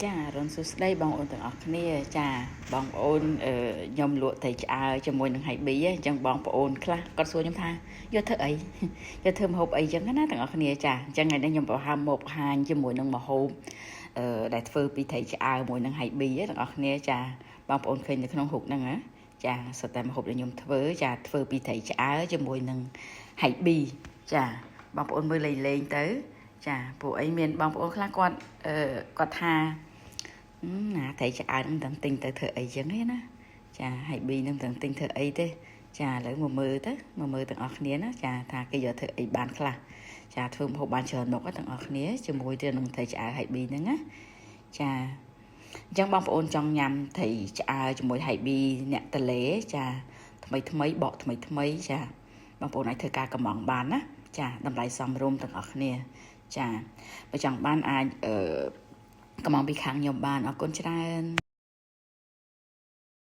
ចារនសួស្ដីបងប្អូនទាំងអស់គ្នាចាបងប្អូនខ្ញុំលក់ត្រីឆ្អើរជាមួយនឹងហៃប៊ីអញ្ចឹងបងប្អូនខ្លះគាត់សួរខ្ញុំថាយកធ្វើអីយកធ្វើម្ហូបអីអញ្ចឹងណាទាំងអស់គ្នាចាអញ្ចឹងថ្ងៃនេះខ្ញុំបង្ហាញមកបង្ហាញជាមួយនឹងម្ហូបដែលធ្វើពីត្រីឆ្អើរមួយនឹងហៃប៊ីទាំងអស់គ្នាចាបងប្អូនឃើញនៅក្នុងរូបហ្នឹងណាចាសុទ្ធតែម្ហូបដែលខ្ញុំធ្វើចាធ្វើពីត្រីឆ្អើរជាមួយនឹងហៃប៊ីចាបងប្អូនមើលលេងទៅចាពួកអីមានបងប្អូនខ្លះគាត់ថាណាត្រីឆ្អើរនឹងទាំងទិញទៅធ្វើអីចឹងណាចាហើយប៊ីនឹងទាំងទិញធ្វើអីទេចាឥឡូវមកមើលទាំងអស់គ្នាណាចាថាគេយកធ្វើអីបានខ្លះចាធ្វើម្ហូបបានច្រើនមុខទាំងអស់គ្នាជាមួយទៅនឹងត្រីឆ្អើរហើយប៊ីហ្នឹងណាចាអញ្ចឹងបងប្អូនចង់ញ៉ាំត្រីឆ្អើរជាមួយហើយប៊ីអ្នកតលេចាថ្មីបកថ្មីចាបងប្អូនអាចធ្វើការកម្មង់បានណាចាតម្លៃសមរម្យទាំងអស់គ្នាចាបើចង់បានអាចកម្មង់ពីខាងខ្ញុំបានអរគុណច្រើន